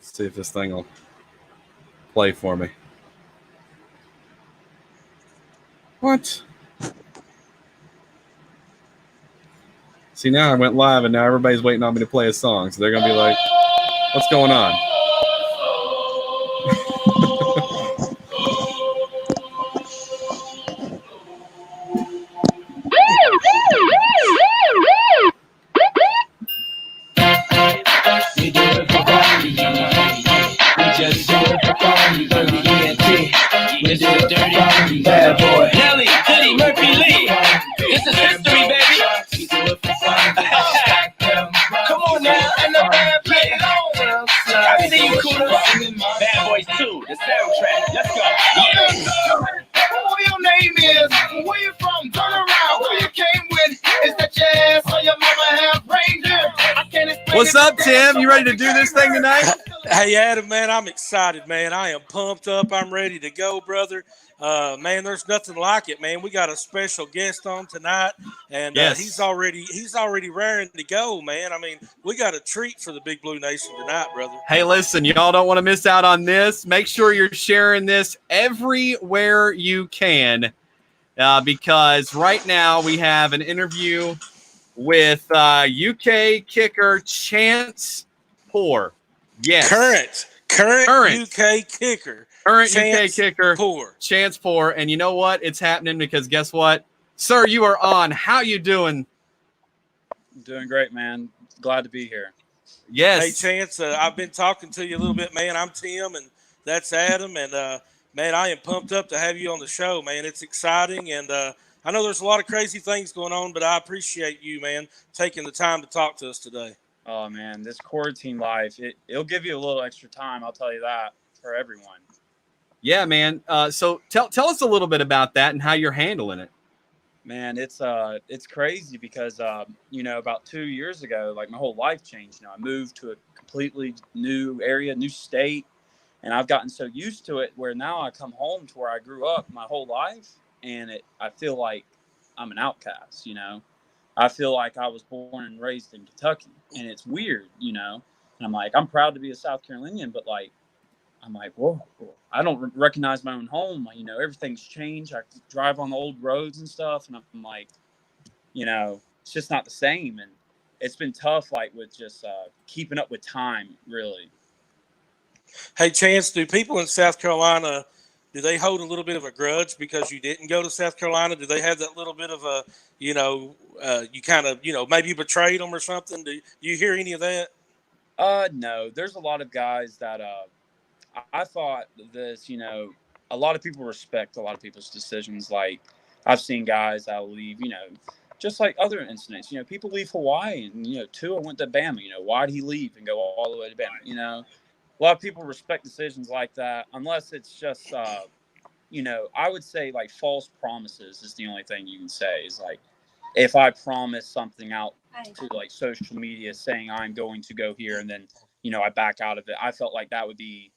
See if this thing will play for me. What? See, now I went live, and now everybody's waiting on me to play a song. So they're going to be like, what's going on? We do it for fun. We just do it for fun. We do it for fun. Bad boy. Nelly, Diddy, Murphy, Lee. This is history, baby. We do it for fun. Come on now, and the band play it on. I see you, Cooler. Bad Boys 2, the soundtrack. Let's go. Yeah. Who your name is? Where you from? Turn around. Who you came with? Is that your ass or your mama have reindeer? I can't explain. What's up, Tim? You ready to do this thing tonight? Hey, Adam, man, I'm excited, man. I am pumped up. I'm ready to go, brother. Man, there's nothing like it, man. We got a special guest on tonight, and Yes. he's already raring to go, man. I mean, we got a treat for the Big Blue Nation tonight, brother. Hey, listen, y'all don't want to miss out on this. Make sure you're sharing this everywhere you can, because right now we have an interview with UK kicker Chance Poore. Yes, Current UK kicker. Current Chance UK kicker Poore. Chance Poore. And you know what? It's happening because guess what? Sir, you are on. How you doing? Doing great, man. Glad to be here. Yes. Hey, Chance, I've been talking to you a little bit, man. I'm Tim, and that's Adam. And, man, I am pumped up to have you on the show, man. It's exciting. And I know there's a lot of crazy things going on, but I appreciate you, man, taking the time to talk to us today. Oh, man, this quarantine life, it'll give you a little extra time, I'll tell you that, for everyone. Yeah, man. So tell us a little bit about that and how you're handling it. Man, it's crazy because, about 2 years ago, like my whole life changed. I moved to a completely new area, new state, and I've gotten so used to it where now I come home to where I grew up my whole life, and I feel like I'm an outcast, I feel like I was born and raised in Kentucky, and it's weird, and I'm like, I'm proud to be a South Carolinian, but I'm like, whoa, I don't recognize my own home. Everything's changed. I drive on the old roads and stuff, and I'm like, it's just not the same, and it's been tough, with just keeping up with time, really. Hey, Chance, do people in South Carolina, do they hold a little bit of a grudge because you didn't go to South Carolina? Do they have that little bit of a, you kind of, maybe you betrayed them or something? Do you hear any of that? No, there's a lot of guys that I thought this, a lot of people respect a lot of people's decisions. Like I've seen guys that leave, just like other incidents, people leave Hawaii and, Tua went to Bama, why'd he leave and go all the way to Bama? A lot of people respect decisions like that, unless it's just, I would say like false promises is the only thing you can say is like, if I promise something out to like social media saying I'm going to go here and then, I back out of it, I felt like that would be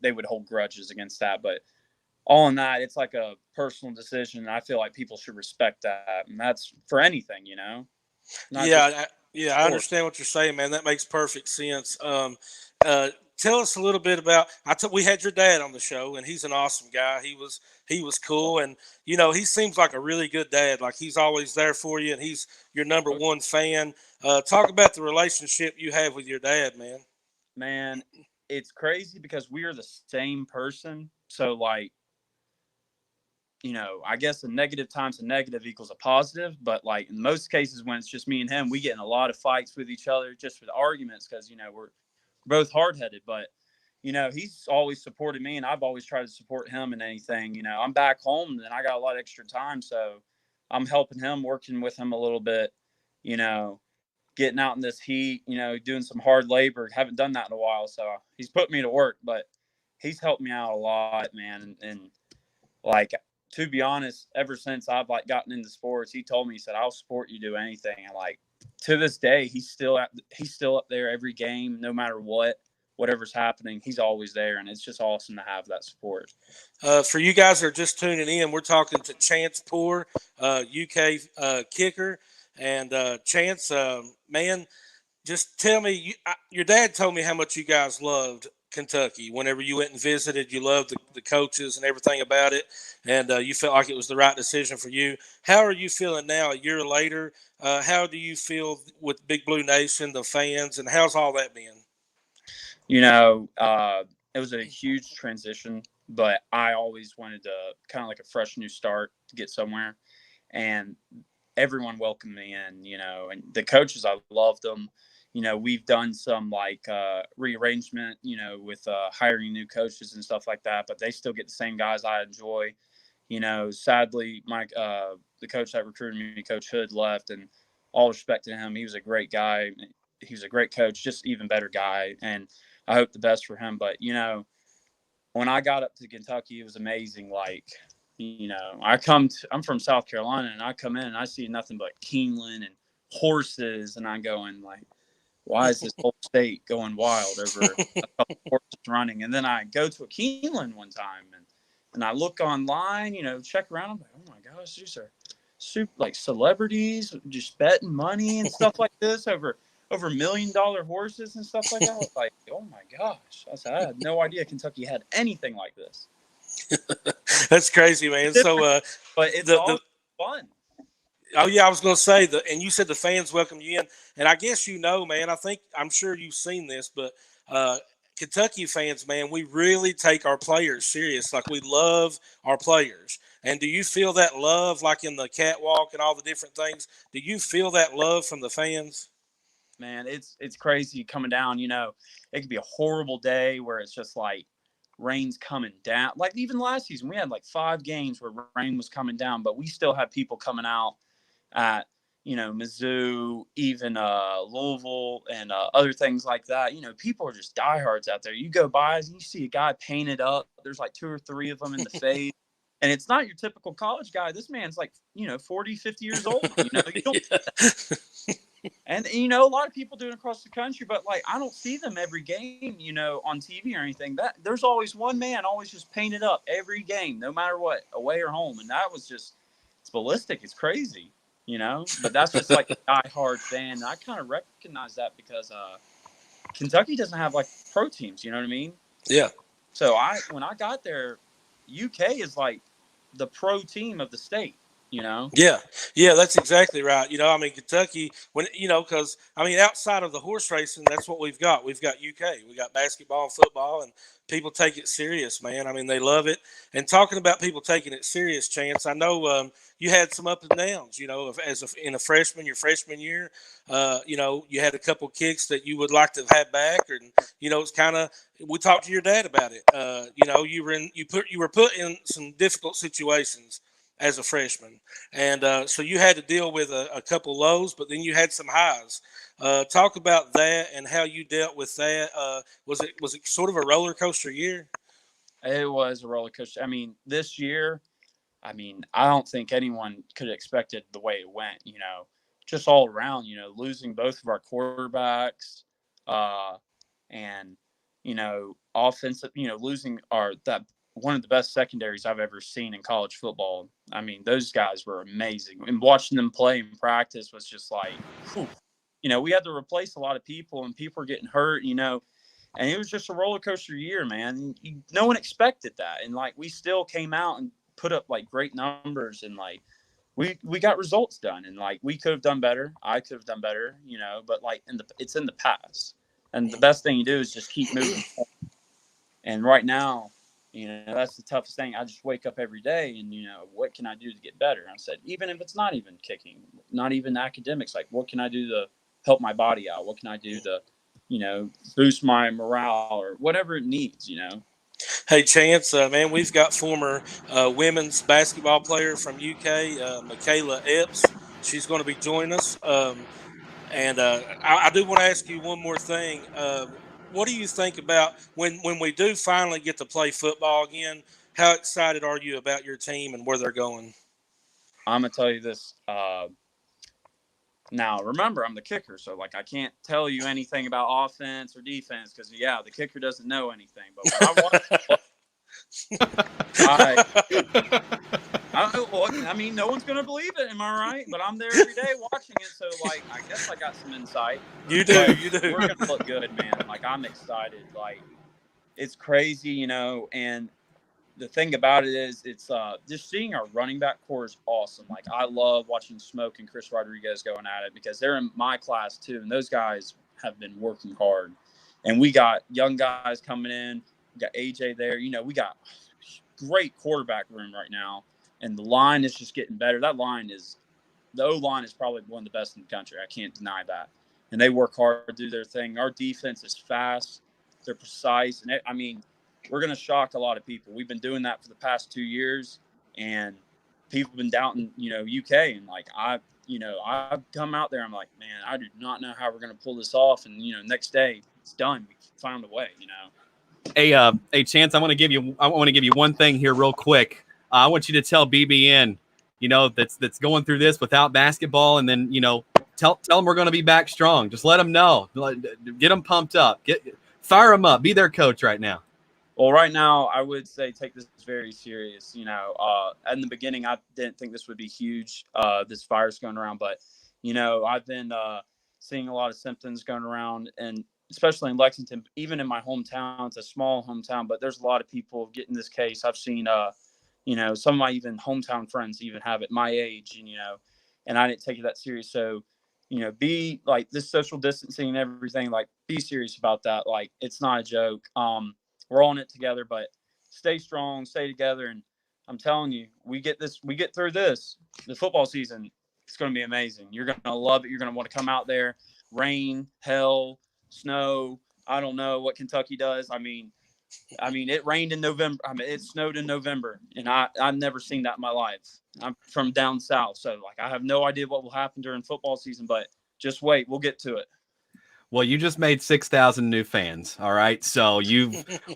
they would hold grudges against that. But all in that, it's like a personal decision. And I feel like people should respect that. And that's for anything, I understand what you're saying, man. That makes perfect sense. Tell us a little bit about. We had your dad on the show, and he's an awesome guy. He was cool, and he seems like a really good dad. Like he's always there for you, and he's your number one fan. Talk about the relationship you have with your dad, man. Man, it's crazy because we are the same person. So I guess a negative times a negative equals a positive. But in most cases, when it's just me and him, we get in a lot of fights with each other just with arguments because we're both hard-headed, but he's always supported me and I've always tried to support him in anything. I'm back home and I got a lot of extra time, so I'm helping him, working with him a little bit, getting out in this heat, doing some hard labor. Haven't done that in a while, so he's put me to work, but he's helped me out a lot, man. And to be honest, ever since I've gotten into sports, he told me, he said, I'll support you, do anything. And to this day, he's still up there every game, no matter whatever's happening. He's always there, and it's just awesome to have that support. For you guys that are just tuning in, we're talking to Chance Poore, UK kicker, and Chance, man, just tell me, your dad told me how much you guys loved Kentucky. Whenever you went and visited, you loved the coaches and everything about it, and you felt like it was the right decision for you. How are you feeling now, a year later? How do you feel with Big Blue Nation, the fans, and how's all that been? You know, it was a huge transition, but I always wanted to kind of like a fresh new start to get somewhere, and everyone welcomed me in, you know, and the coaches, I loved them. You know, we've done some like rearrangement, you know, with hiring new coaches and stuff like that, but they still get the same guys I enjoy. You know, sadly, Mike, the coach that recruited me, Coach Hood, left, and all respect to him. He was a great guy. He was a great coach, just even better guy. And I hope the best for him. But, you know, when I got up to Kentucky, it was amazing. Like, you know, I'm from South Carolina, and I come in and I see nothing but Keeneland and horses, and I'm going like, why is this whole state going wild over a couple horses running? And then I go to a Keeneland one time, and I look online, you know, check around. I'm like, oh my gosh, these are super like celebrities just betting money and stuff like this over $1 million horses and stuff like that. I was like, oh my gosh. I had no idea Kentucky had anything like this. That's crazy, man. So, but it's all fun. Oh yeah, I was going to say and you said the fans welcome you in, and I guess you know, man. I'm sure you've seen this, but Kentucky fans, man, we really take our players serious. Like we love our players. And do you feel that love, like in the catwalk and all the different things? Do you feel that love from the fans? Man, it's crazy coming down. You know, it could be a horrible day where it's just like rain's coming down. Like even last season, we had like 5 games where rain was coming down, but we still had people coming out at, you know, Mizzou, even Louisville, and other things like that. You know, people are just diehards out there. You go by and you see a guy painted up. There's like 2 or 3 of them in the face. And it's not your typical college guy. This man's like, you know, 40, 50 years old. You know, you don't, and, you know, a lot of people do it across the country, but like, I don't see them every game, you know, on TV or anything. That there's always one man always just painted up every game, no matter what, away or home. And that was just, it's ballistic. It's crazy. You know, but that's just like a diehard fan. And I kind of recognize that because Kentucky doesn't have like pro teams. You know what I mean? Yeah. So when I got there, UK is like the pro team of the state. You know? Yeah, that's exactly right. You know, I mean, Kentucky, because I mean, outside of the horse racing, that's what we've got. We've got UK, we got basketball and football, and people take it serious, man. I mean, they love it. And talking about people taking it serious, Chance, I know you had some ups and downs. You know, in a freshman, your freshman year, you know, you had a couple kicks that you would like to have had back, and you know, it's kind of. We talked to your dad about it. You know, you were put in some difficult situations as a freshman. And so you had to deal with a couple lows, but then you had some highs. Talk about that and how you dealt with that. Was it sort of a roller coaster year? It was a roller coaster. I mean, this year, I mean, I don't think anyone could have expected the way it went, you know, just all around, you know, losing both of our quarterbacks and, you know, offensive, you know, losing one of the best secondaries I've ever seen in college football. I mean, those guys were amazing. And watching them play in practice was just like, whew. You know, we had to replace a lot of people and people were getting hurt, you know, and it was just a roller coaster year, man. No one expected that. And like, we still came out and put up like great numbers and like, we got results done and like, we could have done better. I could have done better, you know, but like it's in the past. And the best thing you do is just keep moving forward. And right now, you know, that's the toughest thing. I just wake up every day and, you know, what can I do to get better? And I said, even if it's not even kicking, not even academics, like what can I do to help my body out? What can I do to, you know, boost my morale or whatever it needs, you know? Hey, Chance, man, we've got former women's basketball player from UK, Michaela Epps. She's going to be joining us. And I do want to ask you one more thing. What do you think about when we do finally get to play football again? How excited are you about your team and where they're going? I'm going to tell you this. Now, remember, I'm the kicker, so, like, I can't tell you anything about offense or defense because, yeah, the kicker doesn't know anything. But I mean, no one's going to believe it, am I right? But I'm there every day watching it, so, like, I guess I got some insight. You do. We're going to look good, man. Like, I'm excited. Like, it's crazy, you know. And the thing about it is, it's just seeing our running back core is awesome. Like, I love watching Smoke and Chris Rodriguez going at it because they're in my class too, and those guys have been working hard. And we got young guys coming in. We got AJ there. You know, we got great quarterback room right now, and the line is just getting better. The O-line is probably one of the best in the country. I can't deny that. And they work hard to do their thing. Our defense is fast. They're precise. And we're going to shock a lot of people. We've been doing that for the past 2 years, and people have been doubting, you know, UK. And like, I've come out there. I'm like, man, I do not know how we're going to pull this off. And, you know, next day it's done. We found a way, you know. Hey, Chance, I want to give you one thing here real quick. I want you to tell BBN, you know, that's going through this without basketball, and then, you know, tell them we're going to be back strong. Just let them know. Get them pumped up. Fire them up. Be their coach right now. Well, right now, I would say take this very serious. You know, in the beginning, I didn't think this would be huge, this virus going around. But, you know, I've been seeing a lot of symptoms going around, and especially in Lexington, even in my hometown. It's a small hometown, but there's a lot of people getting this case. I've seen, you know, some of my even hometown friends even have it my age, and, you know, and I didn't take it that serious. So, you know, be like this social distancing and everything, like, be serious about that. Like, it's not a joke. We're all in it together, but stay strong, stay together. And I'm telling you, we get through this, the football season, it's going to be amazing. You're going to love it. You're going to want to come out there, rain, hell, snow. I don't know what Kentucky does. I mean, it rained in November. I mean, it snowed in November, and I've never seen that in my life. I'm from down south, so like, I have no idea what will happen during football season, but just wait, we'll get to it. Well, you just made 6,000 new fans. All right. So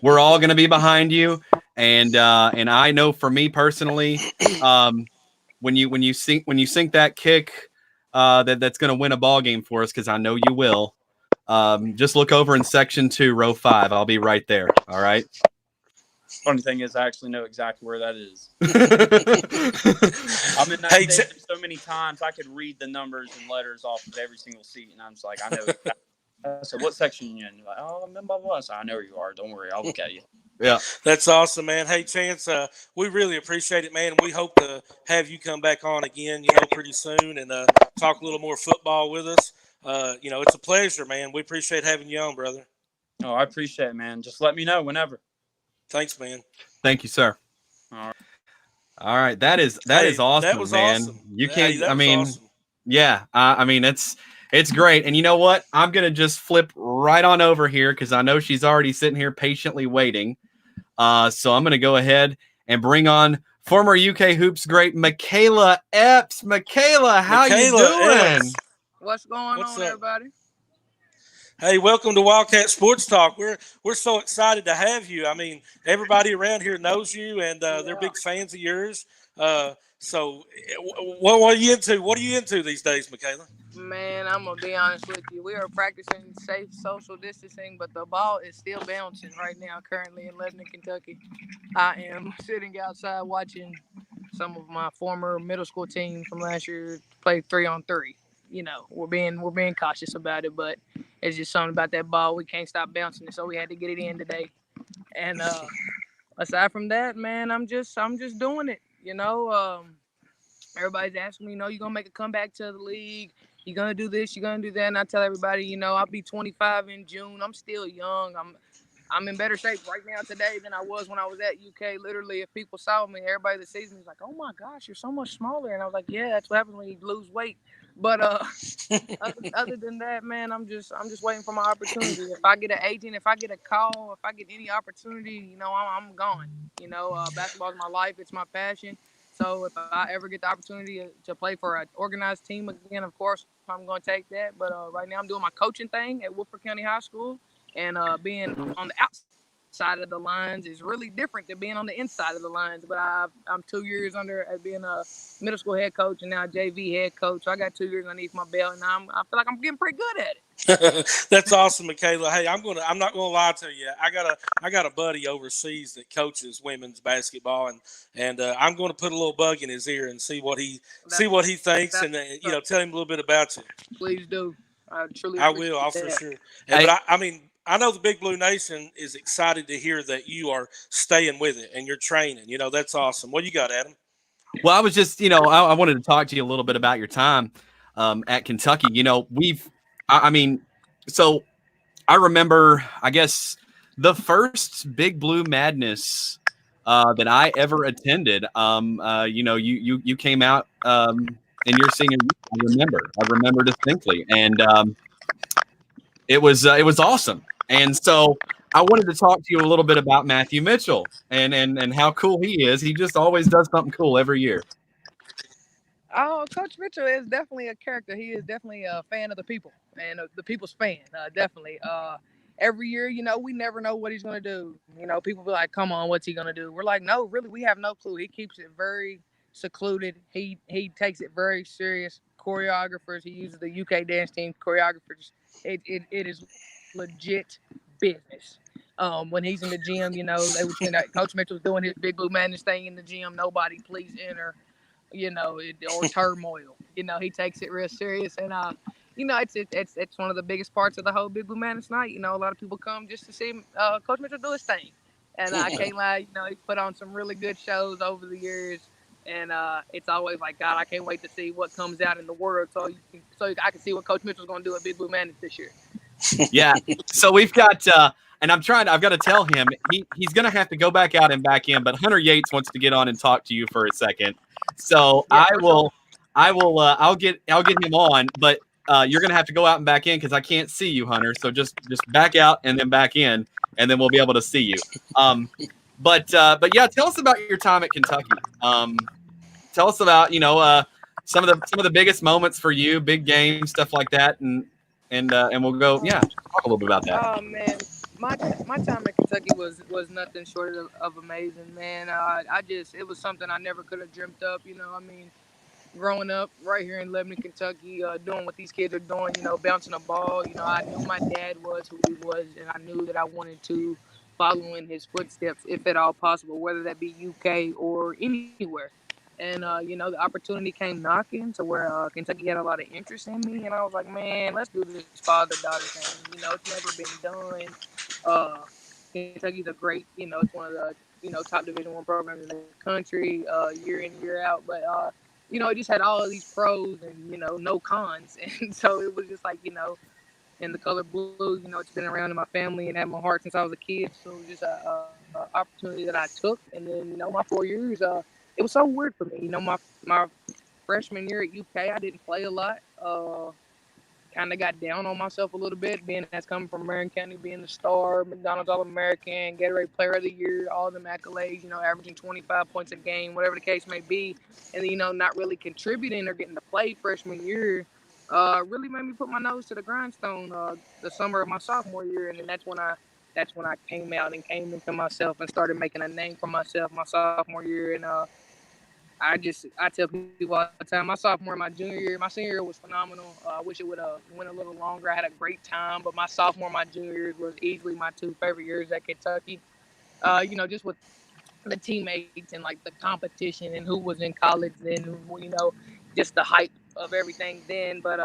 we're all going to be behind you. And I know for me personally, when you sink that kick, that's going to win a ball game for us, because I know you will. Just look over in section 2, row 5. I'll be right there. All right. Funny thing is, I actually know exactly where that is. I'm in that stadium so many times, I could read the numbers and letters off of every single seat, and I'm just like, I know exactly. So what section you in? You're like, oh, I'm in blah, blah. So I know where you are. Don't worry. I'll look at you. Yeah. That's awesome, man. Hey, Chance, we really appreciate it, man. And we hope to have you come back on again, you know, pretty soon, and talk a little more football with us. You know, it's a pleasure, man. We appreciate having you on, brother. Oh, I appreciate it, man. Just let me know whenever. Thanks, man. Thank you, sir. All right. That is awesome, that was man. Awesome. You can't, awesome. Yeah. I mean, it's great. And you know what? I'm going to just flip right on over here, because I know she's already sitting here patiently waiting. So I'm going to go ahead and bring on former UK Hoops great Michaela Epps. Michaela, how you doing? Epps. What's on, up? Everybody? Hey, welcome to Wildcat Sports Talk. We're so excited to have you. I mean, everybody around here knows you, and they're big fans of yours. So what are you into? What are you into these days, Michaela? Man, I'm going to be honest with you. We are practicing safe social distancing, but the ball is still bouncing right now, currently in Lebanon, Kentucky. I am sitting outside watching some of my former middle school team from last year play 3-on-3. You know, we're being cautious about it, but it's just something about that ball. We can't stop bouncing it, so we had to get it in today. And aside from that, man, I'm just doing it. You know, everybody's asking me, you know, you're going to make a comeback to the league. You're going to do this, you're going to do that. And I tell everybody, you know, I'll be 25 in June. I'm still young. I'm in better shape right now today than I was when I was at UK. Literally, if people saw me, everybody that sees me is like, oh, my gosh, you're so much smaller. And I was like, yeah, that's what happens when you lose weight. But other than that, man, I'm just waiting for my opportunity. If I get an agent, if I get a call, if I get any opportunity, you know, I'm gone. You know, basketball is my life. It's my passion. So if I ever get the opportunity to play for an organized team again, of course, I'm going to take that. But right now I'm doing my coaching thing at Woodford County High School. And being on the outside of the lines is really different than being on the inside of the lines. But I'm 2 years under as being a middle school head coach and now JV head coach. So I got 2 years underneath my belt, and I feel like I'm getting pretty good at it. That's awesome, Michaela. Hey, I'm not gonna lie to you. I got a buddy overseas that coaches women's basketball, and I'm going to put a little bug in his ear and see what he thinks, and you know, tell him a little bit about you. Please do. I will. I'll for sure. And, but I mean, I know the Big Blue Nation is excited to hear that you are staying with it and you're training. That's awesome. What you got, Adam? Well, I was just, I wanted to talk to you a little bit about your time at Kentucky. So I remember, I guess, the first Big Blue Madness that I ever attended. You came out in your senior year. I remember distinctly, and it was awesome. And so I wanted to talk to you a little bit about Matthew Mitchell and how cool he is. He just always does something cool every year. Oh, Coach Mitchell is definitely a character. He is definitely a fan of the people and the people's fan. Definitely. Every year, we never know what he's going to do. People be like, come on, what's he going to do? We're like, no, really, we have no clue. He keeps it very secluded. He takes it very serious. Choreographers, he uses the UK dance team choreographers. It is legit business. When he's in the gym, Coach Mitchell's doing his Big Blue Madness thing in the gym. Nobody please enter. Or turmoil. He takes it real serious, and it's one of the biggest parts of the whole Big Blue Madness night. A lot of people come just to see Coach Mitchell do his thing, and I can't lie. He put on some really good shows over the years, and it's always like, God, I can't wait to see what comes out in the world, so I can see what Coach Mitchell's going to do at Big Blue Madness this year. Yeah. So we've got. And I've got to tell him he's going to have to go back out and back in, but Hunter Yates wants to get on and talk to you for a second. So yeah, I'll get him on, but you're going to have to go out and back in because I can't see you, Hunter. So just back out and then back in, and then we'll be able to see you. But yeah, tell us about your time at Kentucky. Tell us about, some of the biggest moments for you, big games, stuff like that. And we'll go, talk a little bit about that. Oh man. My time at Kentucky was nothing short of amazing, man. It was something I never could have dreamt up. Growing up right here in Lebanon, Kentucky, doing what these kids are doing, bouncing a ball. I knew my dad was who he was, and I knew that I wanted to follow in his footsteps, if at all possible, whether that be UK or anywhere. And, the opportunity came knocking to where Kentucky had a lot of interest in me. And I was like, man, let's do this father-daughter thing. It's never been done. Kentucky's a great, it's one of the, top Division I programs in the country, year in, year out. But, it just had all of these pros and, no cons. And so it was just like, in the color blue, it's been around in my family and at my heart since I was a kid. So it was just an opportunity that I took. And then, my 4 years, it was so weird for me. My freshman year at UK, I didn't play a lot. Kind of got down on myself a little bit, being that's coming from Marion County, being the star, McDonald's All-American, Gatorade Player of the Year, all them accolades, averaging 25 points a game, whatever the case may be. And then, not really contributing or getting to play freshman year really made me put my nose to the grindstone the summer of my sophomore year. And then that's when I came out and came into myself and started making a name for myself my sophomore year. And I tell people all the time, my sophomore and my junior year, my senior year was phenomenal. I wish it would have went a little longer. I had a great time, but my sophomore and my junior years was easily my two favorite years at Kentucky. Just with the teammates and like the competition and who was in college then, just the hype of everything then. But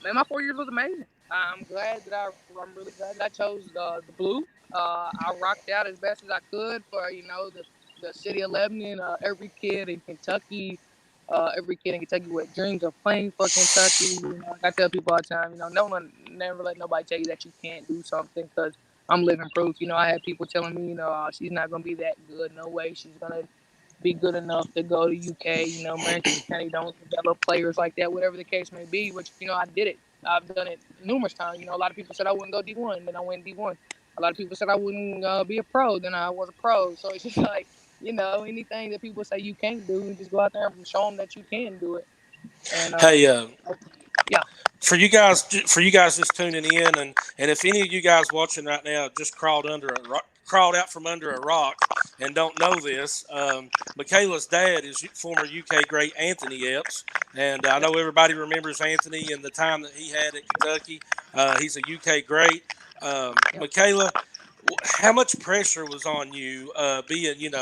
man, my 4 years was amazing. I'm really glad that I chose the blue. I rocked out as best as I could for the city of Lebanon. Every kid in Kentucky with dreams of playing for Kentucky. I tell people all the time, no one never let nobody tell you that you can't do something, because I'm living proof. I had people telling me, she's not gonna be that good. No way she's gonna be good enough to go to UK. Marion County don't develop players like that, whatever the case may be. Which I did it. I've done it numerous times. A lot of people said I wouldn't go D1, then I went D1. A lot of people said I wouldn't be a pro, then I was a pro. So it's just like, anything that people say you can't do, just go out there and show them that you can do it. And, yeah. For you guys just tuning in, and if any of you guys watching right now just crawled out from under a rock and don't know this, Michaela's dad is former UK great Anthony Epps, and I know everybody remembers Anthony and the time that he had at Kentucky. He's a UK great. Michaela, how much pressure was on you being,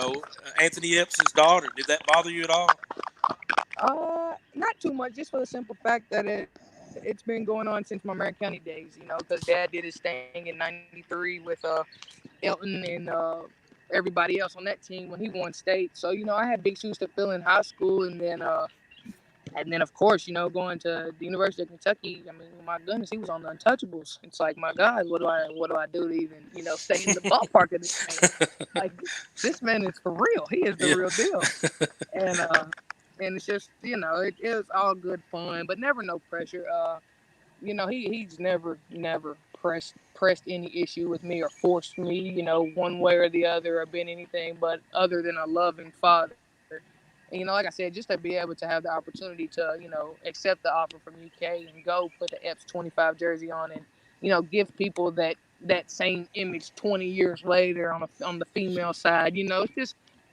Anthony Epps' daughter? Did that bother you at all? Not too much, just for the simple fact that it's been going on since my Marion County days, you know, because Dad did his thing in '93 with Elton and everybody else on that team when he won state. So, you know, I had big shoes to fill in high school, and then, of course, you know, going to the University of Kentucky. I mean, my goodness, he was on the Untouchables. It's like, my God, what do I do to even, you know, stay in the ballpark of this man? Like, this man is for real. He is the real deal. And it's just, you know, it was all good fun, but never no pressure. You know, he's never pressed any issue with me or forced me, you know, one way or the other, or been anything but other than a loving father. And, you know, like I said, just to be able to have the opportunity to, you know, accept the offer from UK and go put the Epps 25 jersey on and, you know, give people that same image 20 years later on the female side, you know,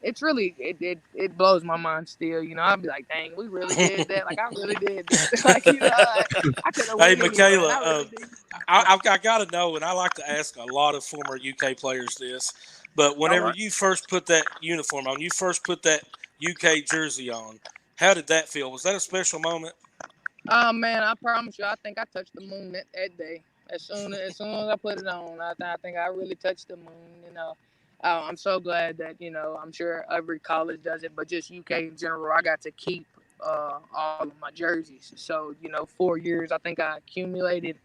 it's really it blows my mind still. You know, I'd be like, dang, we really did that. Like, I really did that. Like, you know, I could have. Hey, Michaela, I got to know, and I like to ask a lot of former UK players this, but whenever you first put that uniform on, you first put that UK jersey on, how did that feel? Was that a special moment? Oh, man, I promise you, I think I touched the moon that day. As soon as I put it on, I think I really touched the moon, you know. I'm so glad that, you know, I'm sure every college does it, but just UK in general, I got to keep all of my jerseys. So, you know, 4 years, I think I accumulated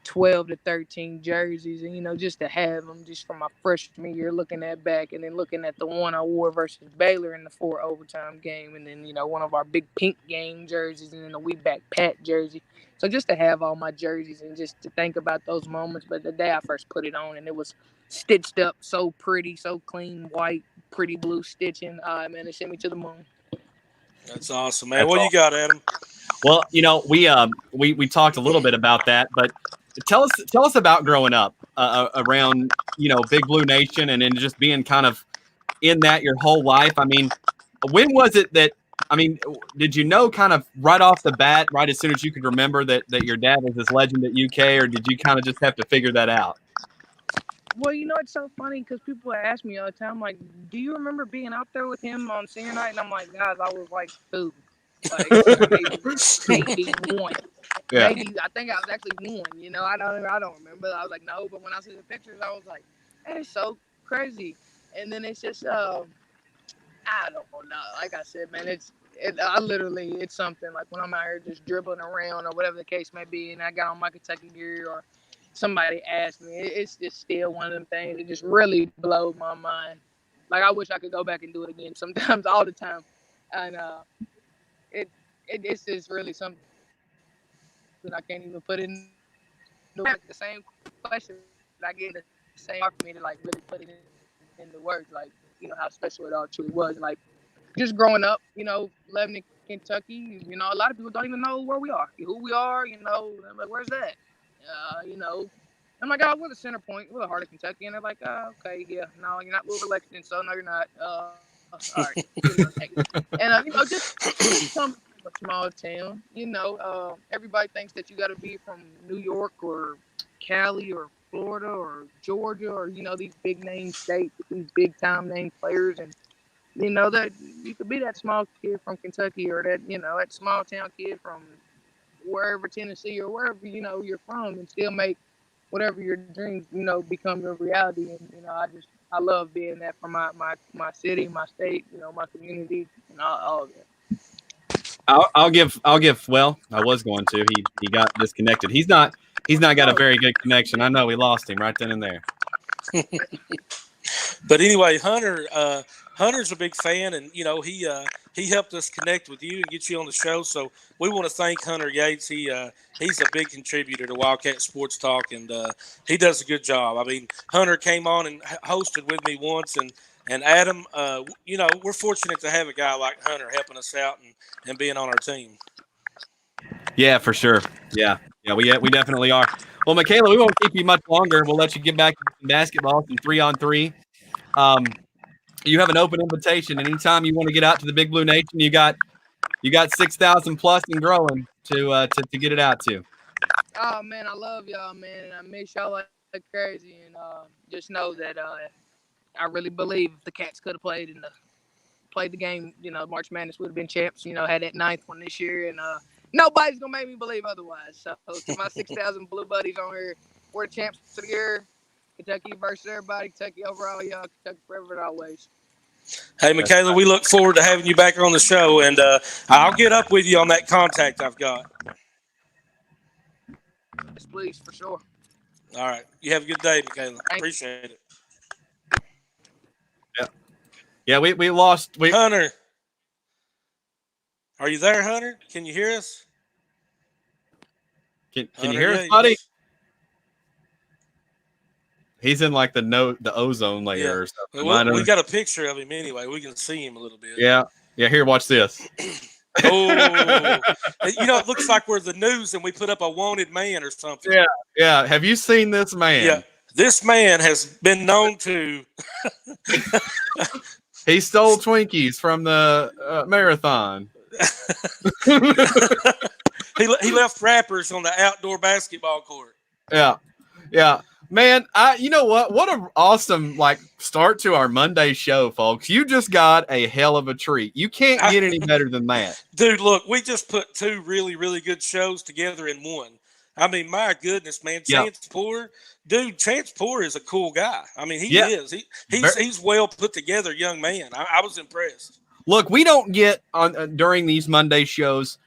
12 to 13 jerseys, and, you know, just to have them just from my freshman year, looking at back and then looking at the one I wore versus Baylor in the 4 overtime game, and then, you know, one of our big pink game jerseys, and then the We Back Pat jersey. So just to have all my jerseys and just to think about those moments. But the day I first put it on and it was stitched up so pretty, so clean, white, pretty blue stitching, man, it sent me to the moon. That's awesome, man. What you got, Adam? Well, you know, we talked a little bit about that, but tell us about growing up around, you know, Big Blue Nation, and then just being kind of in that your whole life. I mean, when was it that, I mean, did you know kind of right off the bat, right as soon as you could remember that your dad was this legend at UK, or did you kind of just have to figure that out? Well, you know, it's so funny because people ask me all the time, like, do you remember being out there with him on senior night? And I'm like, guys, I was like 2. Like, maybe 1. Yeah. Maybe, I think I was actually 1, you know, I don't remember. I was like, no, but when I see the pictures, I was like, that is so crazy. And then it's just, I don't know. Like I said, man, it's something. Like, when I'm out here just dribbling around or whatever the case may be, and I got on my Kentucky gear or somebody asked me, it's just still one of them things. It just really blows my mind. Like, I wish I could go back and do it again sometimes, all the time. And it's just really something that I can't even put in the same question that I get the same for me to, like, really put it in the words, like, you know, how special it all truly was. Like, just growing up, you know, Lebanon, Kentucky, you know, a lot of people don't even know where we are, who we are, you know. I'm like, where's that? You know, I'm like, oh, we're the center point, we're the heart of Kentucky. And they're like, oh, okay, yeah, no, you're not Louisville Lexington, so no, you're not. All right. And, you know, just come from a small town, you know, everybody thinks that you got to be from New York or Cali or Florida or Georgia or, you know, these big name states with these big time name players. And, you know, that you could be that small kid from Kentucky or that, you know, that small town kid from wherever, Tennessee or wherever, you know, you're from, and still make whatever your dreams, you know, become your reality. And, you know, I love being that for my city, my state, you know, my community, and all of that. I'll give. Well, I was going to. He got disconnected. He's not got a very good connection. I know we lost him right then and there. But anyway, Hunter's a big fan, and, you know, he helped us connect with you and get you on the show. So we want to thank Hunter Yates. He's a big contributor to Wildcat Sports Talk, and he does a good job. I mean, Hunter came on and hosted with me once, and Adam, you know, we're fortunate to have a guy like Hunter helping us out and being on our team. Yeah, for sure. Yeah, we definitely are. Well, Michaela, we won't keep you much longer. We'll let you get back to some basketball, some 3-on-3. You have an open invitation. Anytime you want to get out to the Big Blue Nation, you got 6,000 plus and growing to get it out to. Oh, man, I love y'all, man, and I miss y'all like crazy. And just know that I really believe if the Cats could have played the game, you know, March Madness would have been champs. You know, had that 9th one this year, and Nobody's gonna make me believe otherwise. So to my 6,000 blue buddies on here, we're the champs of the year. Kentucky versus everybody. Kentucky overall, y'all. Kentucky forever and always. Hey, Michaela, we look forward to having you back on the show, and I'll get up with you on that contact I've got. Yes, please, for sure. All right. You have a good day, Michaela. Appreciate it. Yeah, we lost. Hunter. Are you there, Hunter? Can you hear us? Can Hunter, you hear us, buddy? He's in like the ozone layer or something. Well, we got a picture of him anyway. We can see him a little bit. Yeah. Here, watch this. Oh, it looks like we're the news and we put up a wanted man or something. Yeah. Have you seen this man? Yeah. This man has been known to. He stole Twinkies from the marathon. He left wrappers on the outdoor basketball court. Yeah. Man, you know what? What an awesome start to our Monday show, folks. You just got a hell of a treat. You can't get any better than that. Dude, look, we just put two really, really good shows together in one. I mean, my goodness, man. Chance Poore. Dude, Chance Poore is a cool guy. I mean, he is. He's well put together young man. I was impressed. Look, we don't get on during these Monday shows,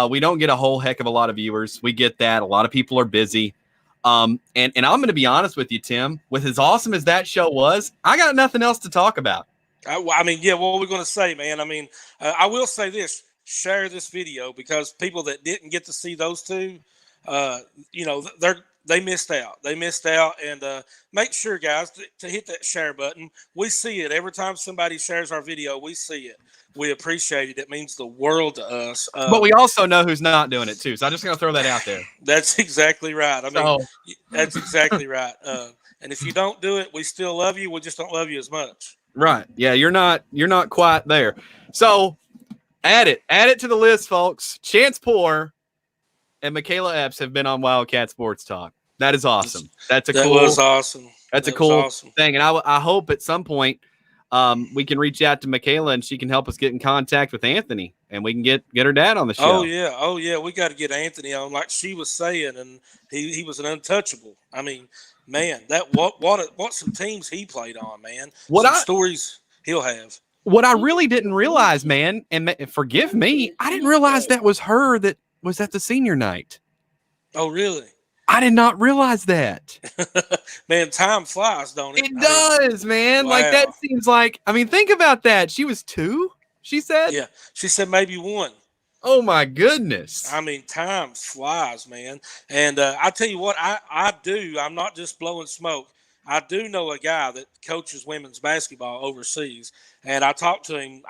we don't get a whole heck of a lot of viewers. We get that. A lot of people are busy. And I'm going to be honest with you, Tim, with as awesome as that show was, I got nothing else to talk about. I mean, yeah, what we're going to say, man. I mean, I will say this, share this video because people that didn't get to see those two, they missed out. They missed out. And make sure, guys, to hit that share button. We see it. Every time somebody shares our video, we see it. We appreciate it. It means the world to us. But we also know who's not doing it, too. So I'm just going to throw that out there. That's exactly right. I mean, that's exactly right. And if you don't do it, we still love you. We just don't love you as much. Right. Yeah, you're not quite there. So add it to the list, folks. Chance Poore and Michaela Epps have been on Wildcat Sports Talk. That is awesome. That was awesome. That's a cool thing. And I hope at some point we can reach out to Michaela and she can help us get in contact with Anthony and we can get her dad on the show. Oh yeah. We got to get Anthony on, like she was saying, and he was an untouchable. I mean, man, what some teams he played on, man. Stories he'll have. What I really didn't realize, man, and forgive me, I didn't realize that was her that was at the senior night. Oh, really? I did not realize that. Man, time flies, don't it? It does, man. Wow. Like, that seems like, I mean, think about that. She was 2, she said? Yeah, she said maybe 1. Oh, my goodness. I mean, time flies, man. And I tell you what, I'm not just blowing smoke. I do know a guy that coaches women's basketball overseas. And I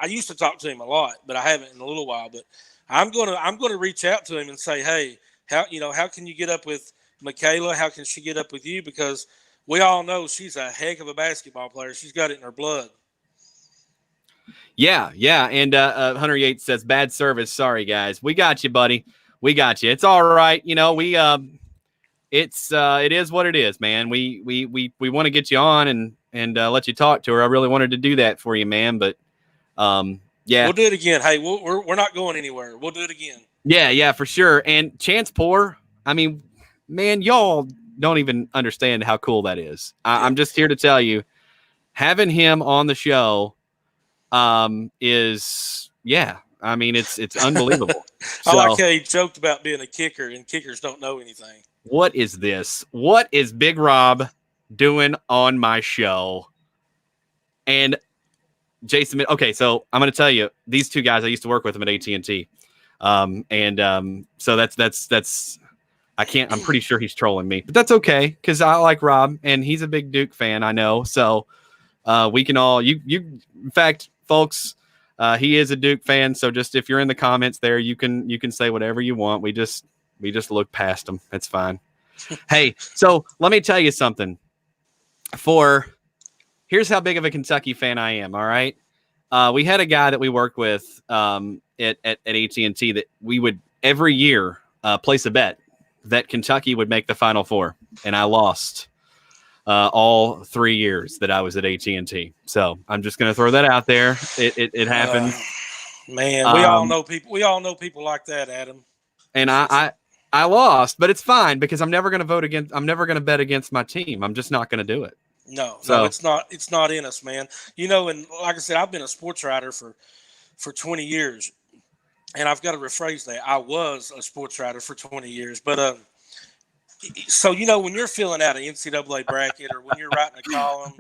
used to talk to him a lot, but I haven't in a little while. But I'm gonna reach out to him and say, hey, how can you get up with Michaela? How can she get up with you? Because we all know she's a heck of a basketball player. She's got it in her blood. Yeah. And Hunter Yates says, bad service. Sorry, guys. We got you, buddy. We got you. It's all right. It is what it is, man. We want to get you on and let you talk to her. I really wanted to do that for you, man. But yeah, we'll do it again. Hey, we're not going anywhere. We'll do it again. Yeah, for sure. And Chance Poore, I mean, man, y'all don't even understand how cool that is. I'm just here to tell you, having him on the show is, I mean, it's unbelievable. I like how he joked about being a kicker, and kickers don't know anything. What is this? What is Big Rob doing on my show? And Jason, okay, so I'm going to tell you, these two guys, I used to work with them at AT&T. So that's I'm pretty sure he's trolling me, but that's okay. Cause I like Rob and he's a big Duke fan. I know. So, we can all, in fact, folks, he is a Duke fan. So just, if you're in the comments there, you can say whatever you want. We just look past them. That's fine. Hey, so let me tell you something. Here's how big of a Kentucky fan I am. All right. We had a guy that we worked with, at AT&T that we would every year place a bet that Kentucky would make the Final Four, and I lost all 3 years that I was at AT&T. So I'm just going to throw that out there. It happens. Man, we all know people. We all know people like that, Adam. and I lost, but it's fine because I'm never going to bet against my team. I'm just not going to do it. No, So- it's not in us, man. You know, and like I said, I've been a sports writer for 20 years, and I've got to rephrase that. I was a sports writer for 20 years, but so you know, when you're filling out an NCAA bracket or when you're writing a column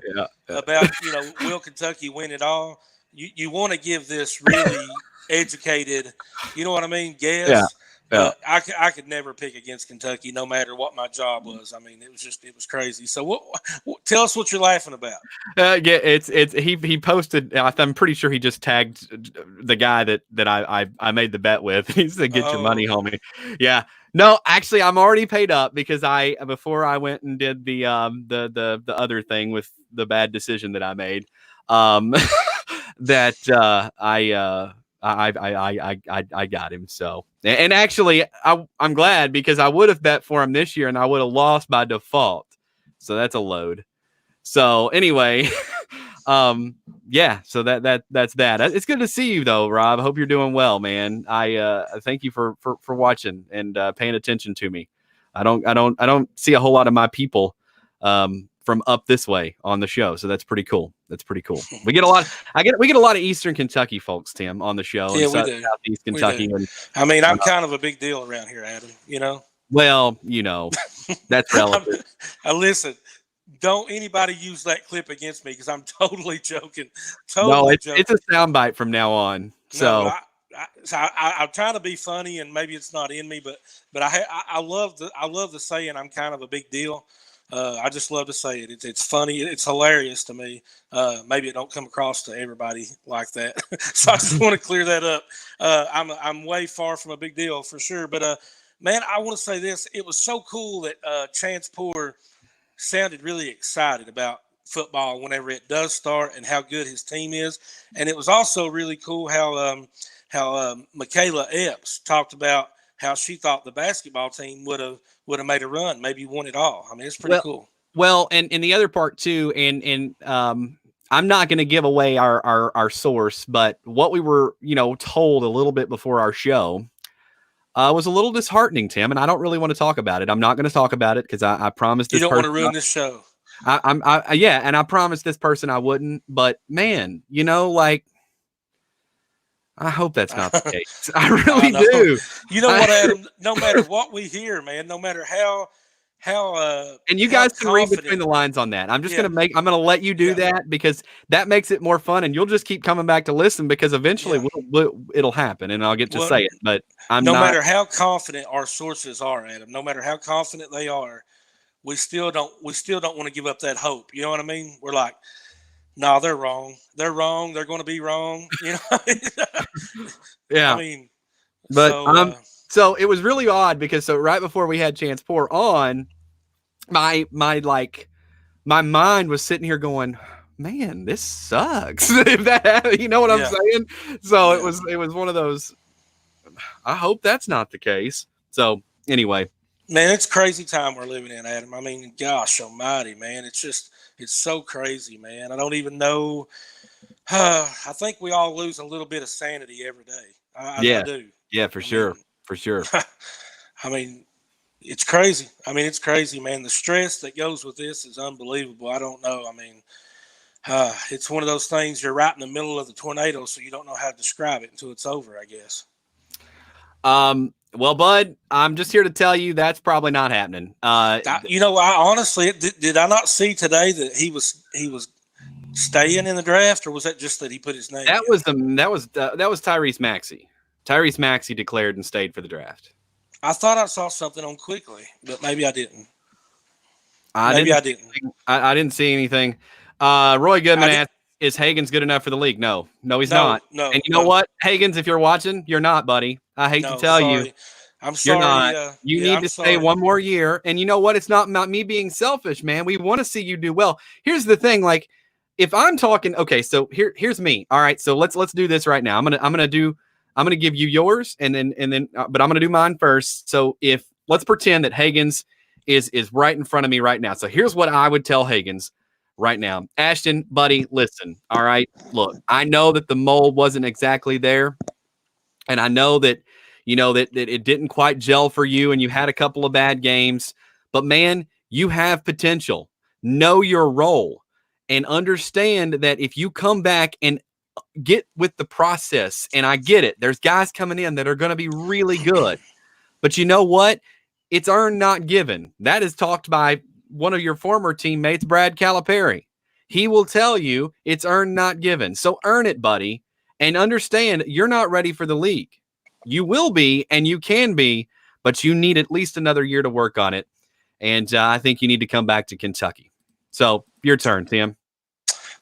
about, you know, will Kentucky win it all, you want to give this really educated, you know what I mean, guess. Yeah. I could never pick against Kentucky, no matter what my job was. I mean, it was crazy. So, what tell us what you're laughing about? Yeah, he posted. I'm pretty sure he just tagged the guy that I made the bet with. He said, "Get your money, homie." Yeah, no, actually, I'm already paid up because before I went and did the other thing with the bad decision that I made, that I got him. So, and actually I'm glad because I would have bet for him this year and I would have lost by default. So that's a load. So anyway, yeah, so that's that. It's good to see you though, Rob. I hope you're doing well, man. I thank you for watching and paying attention to me. I don't see a whole lot of my people from up this way on the show, so that's pretty cool. We get a lot of Eastern Kentucky folks, Tim, on the show. Yeah, we do. Southeast Kentucky. And, I mean, I'm kind of a big deal around here, Adam. You know. Well, you know, that's relative. Listen, don't anybody use that clip against me because I'm totally joking. It's a soundbite from now on. So. No, I'm trying to be funny, and maybe it's not in me, but I love the saying I'm kind of a big deal. I just love to say it. It's funny. It's hilarious to me. Maybe it don't come across to everybody like that. So I just want to clear that up. I'm way far from a big deal for sure. But man, I want to say this. It was so cool that Chance Poore sounded really excited about football whenever it does start and how good his team is. And it was also really cool how Michaela Epps talked about how she thought the basketball team would have made a run, maybe won it all. I mean, it's pretty cool. Well, and the other part too, and I'm not going to give away our source, but what we were, told a little bit before our show was a little disheartening, Tim, and I don't really want to talk about it. I'm not going to talk about it because I promised this you don't want to person ruin this show. And I promised this person I wouldn't, but man, I hope that's not the case. I really do. You know what, Adam? No matter what we hear, man, no matter how and you guys can read between the lines on that. I'm just I'm going to let you do that because that makes it more fun, and you'll just keep coming back to listen because eventually it'll happen, and I'll get to say it. But no matter how confident our sources are, Adam, no matter how confident they are, we still don't want to give up that hope. You know what I mean? We're like, no, they're wrong. They're wrong. They're going to be wrong. You know? Yeah. I mean, but so it was really odd because right before we had Chance Poore on, my mind was sitting here going, man, this sucks. If that, you know what I'm saying? So it was one of those. I hope that's not the case. So anyway. Man, it's crazy time we're living in, Adam. I mean, gosh almighty, man. It's so crazy, man. I don't even know. I think we all lose a little bit of sanity every day. I do. Yeah, for sure. For sure. I mean, it's crazy. It's crazy, man. The stress that goes with this is unbelievable. I don't know. I mean, it's one of those things you're right in the middle of the tornado, so you don't know how to describe it until it's over, I guess. Well, Bud, I'm just here to tell you that's probably not happening. I honestly did I not see today that he was staying in the draft, or was that just that he put his name? That was Tyrese Maxey. Tyrese Maxey declared and stayed for the draft. I thought I saw something on Quickly, but maybe I didn't. I didn't see anything. Roy Goodman asked, is Hagans good enough for the league? No, he's not. No, and you know what, Hagans, if you're watching, you're not, buddy. I hate to tell you. I'm sorry. You're not. You need to stay one more year. And you know what? It's not about me being selfish, man. We want to see you do well. Here's the thing. Like, if I'm talking, okay, so here's me. All right, so let's do this right now. I'm gonna give you yours, and then, but I'm gonna do mine first. So let's pretend that Hagans is right in front of me right now. So here's what I would tell Hagans right now. Ashton, buddy, listen. All right, look, I know that the mold wasn't exactly there, and I know that that it didn't quite gel for you and you had a couple of bad games. But, man, you have potential. Know your role and understand that if you come back and get with the process, and I get it, there's guys coming in that are going to be really good. But you know what? It's earned, not given. That is talked by one of your former teammates, Brad Calipari. He will tell you it's earned, not given. So earn it, buddy, and understand you're not ready for the league. You will be, and you can be, but you need at least another year to work on it. And I think you need to come back to Kentucky. So your turn, Tim.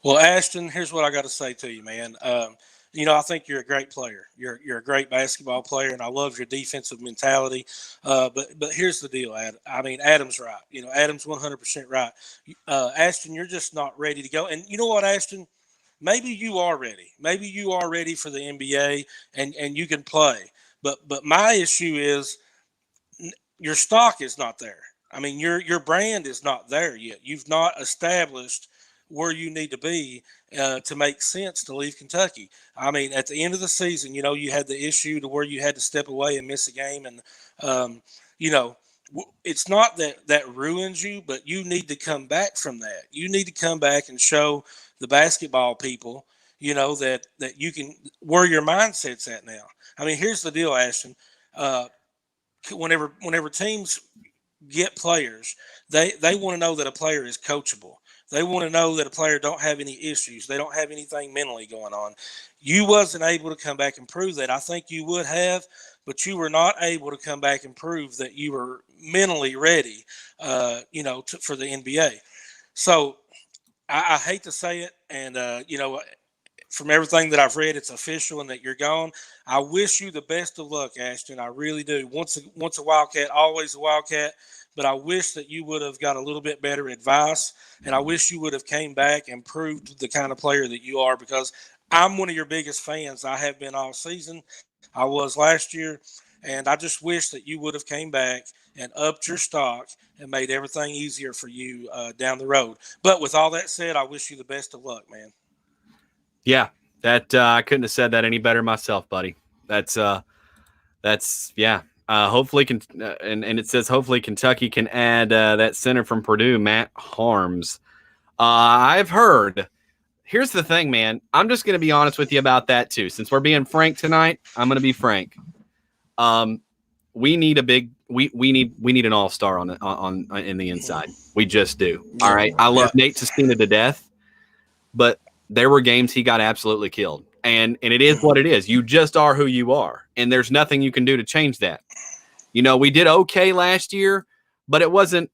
Well, Ashton, here's what I got to say to you, man. I think you're a great player. You're a great basketball player, and I love your defensive mentality. But here's the deal, Adam's right. Adam's 100% right. Ashton, you're just not ready to go. And you know what, Ashton? Maybe you are ready. Maybe you are ready for the NBA, and you can play. But my issue is your stock is not there. Your brand is not there yet. You've not established where you need to be to make sense to leave Kentucky. At the end of the season, you had the issue to where you had to step away and miss a game. And, it's not that ruins you, but you need to come back from that. You need to come back and show the basketball people, that you can, where your mindset's at now. Here's the deal, Ashton. Whenever teams get players, they want to know that a player is coachable. They want to know that a player don't have any issues. They don't have anything mentally going on. You wasn't able to come back and prove that. I think you would have, but you were not able to come back and prove that you were mentally ready, for the NBA. So I hate to say it, and from everything that I've read, it's official and that you're gone. I wish you the best of luck, Ashton. I really do. Once a Wildcat, always a Wildcat. But I wish that you would have got a little bit better advice, and I wish you would have came back and proved the kind of player that you are, because I'm one of your biggest fans. I have been all season. I was last year, and I just wish that you would have came back and upped your stock and made everything easier for you down the road. But with all that said, I wish you the best of luck, man. Yeah, that I couldn't have said that any better myself, buddy. That's yeah. Hopefully, and it says hopefully Kentucky can add that center from Purdue, Matt Harms. I've heard. Here's the thing, man. I'm just going to be honest with you about that too. Since we're being frank tonight, I'm going to be frank. We need a big. We need an all-star on in the inside. We just do. All right. I love Nate Sestina to death, but there were games he got absolutely killed. And it is what it is. You just are who you are. And there's nothing you can do to change that. We did okay last year, but it wasn't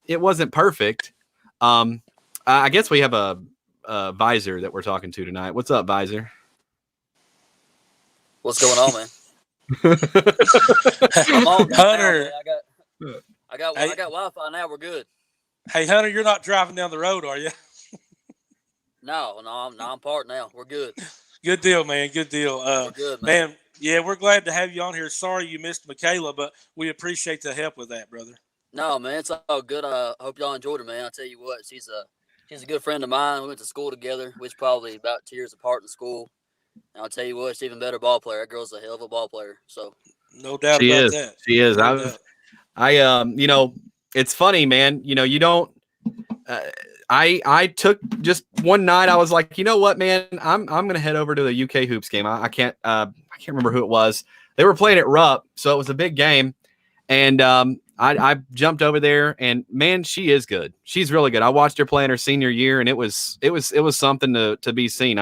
perfect. I guess we have a Visor that we're talking to tonight. What's up, Visor? What's going on, man? I'm on Hunter. Now, I got Wi-Fi now. We're good. Hey, Hunter, you're not driving down the road, are you? No, I'm parked now. We're good. Good deal, man. Good deal. We're good, man. Yeah, we're glad to have you on here. Sorry you missed Michaela, but we appreciate the help with that, brother. No, man, it's all good. I hope y'all enjoyed her, man. I'll tell you what, she's a good friend of mine. We went to school together. We was probably about 2 years apart in school. And I'll tell you what, she's even better ball player. That girl's a hell of a ball player. So no doubt about that. She is. It's funny, man. You don't. I took just one night. I was like, you know what, man, I'm gonna head over to the UK hoops game. I can't remember who it was. They were playing at Rupp, so it was a big game, and I jumped over there, and man, she is good. She's really good. I watched her play in her senior year, and it was something to be seen.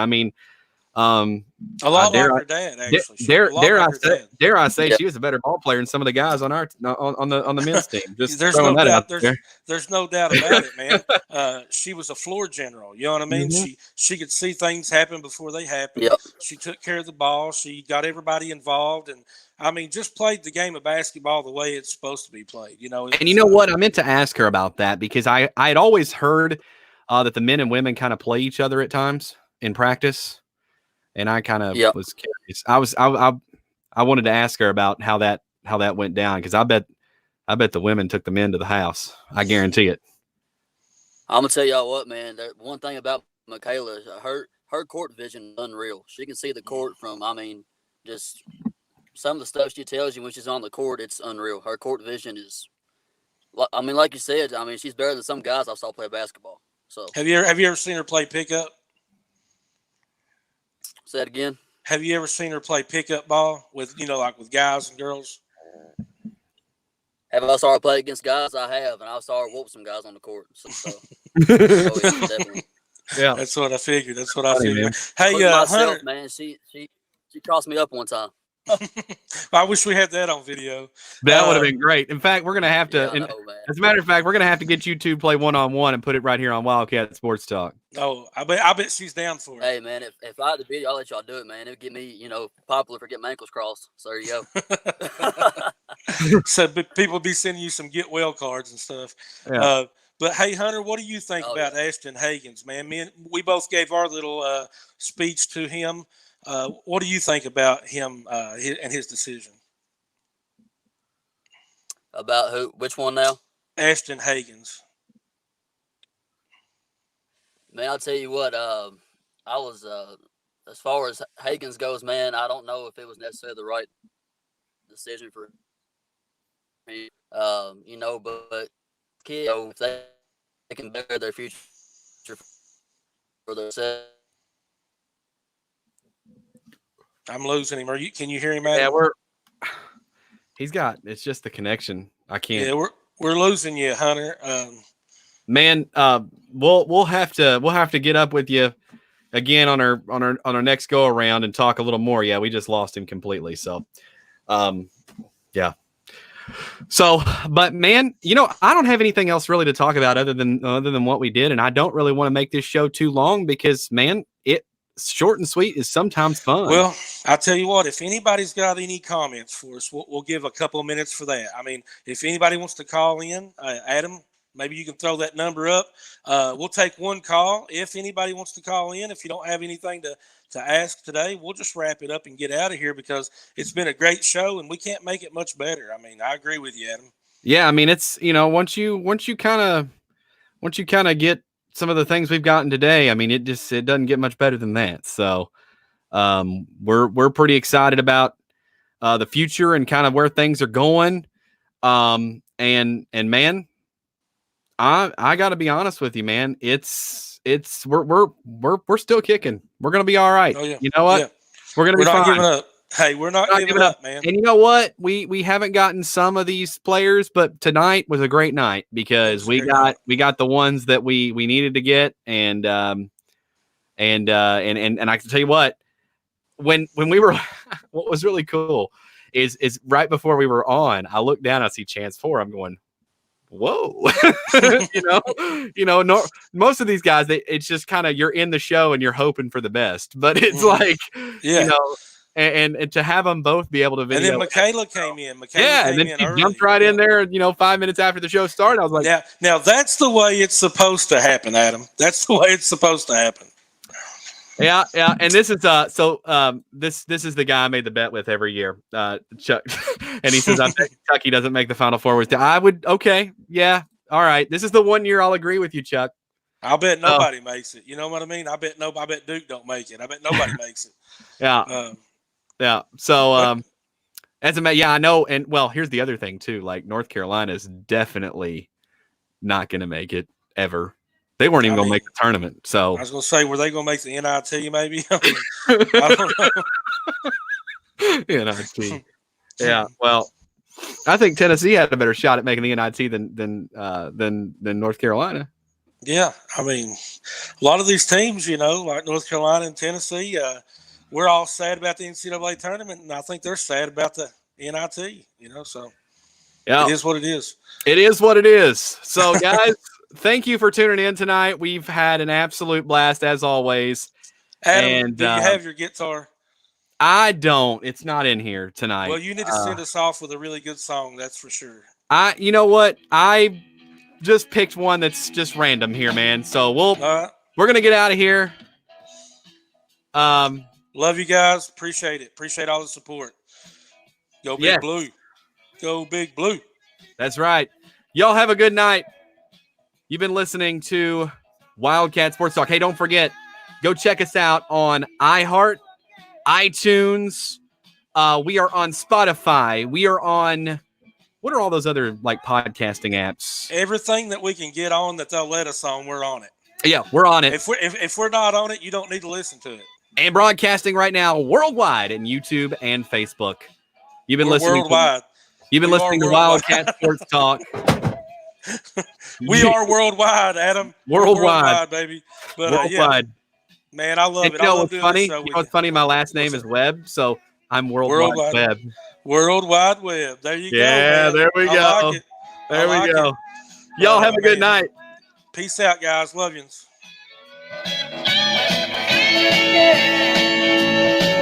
A lot like her dad, actually. Dare I say, she was a better ball player than some of the guys on the men's team. Just there's no doubt. There's no doubt about it, man. She was a floor general. You know what I mean? Mm-hmm. She could see things happen before they happen. Yep. She took care of the ball. She got everybody involved, and just played the game of basketball the way it's supposed to be played. And you know what? I meant to ask her about that because I had always heard that the men and women kind of play each other at times in practice. And I kind of was curious. I wanted to ask her about how that went down because I bet the women took the men to the house. I guarantee it. I'm gonna tell y'all what, man. One thing about Michaela is her court vision is unreal. She can see the court from just some of the stuff she tells you when she's on the court, it's unreal. Her court vision is, I mean, like you said, I mean, she's better than some guys I saw play basketball. So Have you ever seen her play pickup? say that again. Have you ever seen her play pickup ball with, like with guys and girls? Have I saw her play against guys? I have, and I saw her whoop some guys on the court. So yeah, definitely. Yeah, That's what I figured. That's what I Funny, figured. man. Hey, Including myself, Hunter, man, she crossed me up one time. I wish we had that on video. that would have been great. In fact, we're gonna have to. Yeah, I and know, man. as a matter of fact, we're gonna have to get you two play 1-on-1 and put it right here on Wildcat Sports Talk. Oh, I bet she's down for it. Hey, man, if I had the video, I'll let y'all do it, man. It would get me, popular for getting my ankles crossed. So there you go. So people be sending you some get well cards and stuff. Yeah. But hey, Hunter, what do you think about Ashton Hagans, man? We both gave our little speech to him. What do you think about him and his decision? About who? Which one now? Ashton Hagans. Man, I'll tell you what. I was as far as Hagans goes, man. I don't know if it was necessarily the right decision for me. But kids, if they can better their future for themselves. I'm losing him. Can you hear him, man? Yeah, it's just the connection. I can't. Yeah, we're losing you, Hunter. Man, we'll have to get up with you again on our next go around and talk a little more. Yeah, we just lost him completely. So, yeah. So, but man, I don't have anything else really to talk about other than what we did, and I don't really want to make this show too long because, man, short and sweet is sometimes fun. Well, I'll tell you what, if anybody's got any comments for us, we'll give a couple of minutes for that. I mean, if anybody wants to call in, Adam, maybe you can throw that number up. We'll take one call. If anybody wants to call in, if you don't have anything to ask today, we'll just wrap it up and get out of here because it's been a great show and we can't make it much better. I mean, I agree with you, Adam. Yeah, I mean, it's, once you kind of get some of the things we've gotten today, I mean, it doesn't get much better than that. So we're pretty excited about the future and kind of where things are going. And man, I got to be honest with you, man. We're still kicking. We're gonna be all right. Oh, yeah. You know what? Yeah. We're gonna be not fine. giving up. Hey, we're not giving up, man. And you know what? We haven't gotten some of these players, but tonight was a great night because we got the ones that we needed to get, and I can tell you what, when we were, what was really cool is right before we were on, I looked down, I see Chance 4, I'm going, whoa, no, most of these guys, it's just kind of, you're in the show and you're hoping for the best, but it's like, and to have them both be able to video. And then Michaela came in. And then she jumped right in there, 5 minutes after the show started. I was like, now that's the way it's supposed to happen, Adam. That's the way it's supposed to happen. Yeah. And this is this is the guy I made the bet with every year, Chuck. And he says, I bet Kentucky doesn't make the Final Four. I would, okay, yeah, all right. This is the one year I'll agree with you, Chuck. I'll bet nobody makes it. You know what I mean? I bet Duke don't make it. I bet nobody makes it. Yeah. Yeah. So, I know. And well, here's the other thing too. Like North Carolina is definitely not going to make it ever. They weren't even going to make the tournament. So I was going to say, were they going to make the NIT maybe? I don't know. NIT. Yeah. Well, I think Tennessee had a better shot at making the NIT than North Carolina. Yeah. I mean, a lot of these teams, like North Carolina and Tennessee, we're all sad about the NCAA tournament, and I think they're sad about the NIT, so it is what it is. It is what it is. So, guys, thank you for tuning in tonight. We've had an absolute blast, as always. Adam, do you have your guitar? I don't. It's not in here tonight. Well, you need to send us off with a really good song, that's for sure. You know what? I just picked one that's just random here, man. So we're gonna get out of here. Love you guys. Appreciate it. Appreciate all the support. Go Big Blue. Go Big Blue. That's right. Y'all have a good night. You've been listening to Wildcat Sports Talk. Hey, don't forget, go check us out on iHeart, iTunes, We are on Spotify. We are on, what are all those other like podcasting apps? Everything that we can get on that they'll let us on, we're on it. Yeah, we're on it. If we're not on it, you don't need to listen to it. And broadcasting right now worldwide in YouTube and Facebook. You've been listening worldwide. You've been listening to Wildcat Sports Talk. We are worldwide, Adam. Worldwide, baby. But worldwide. Man, I love it. You know what's funny? You know what's funny? My last name is Webb, so I'm Worldwide Web. World Wide Web. There you go. Yeah, there we go. Like there we go. Y'all have a good night. Peace out, guys. Love yous.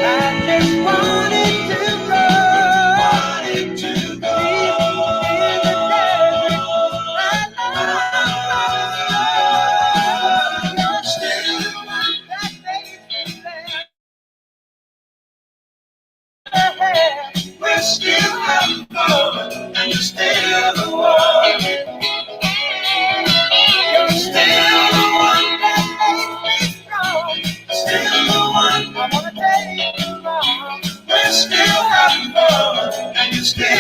I just wanted to go. We're still having fun, and you're still the one. You're still the one that makes me strong. Still the one I wanna take you along. We're still having fun, and you're still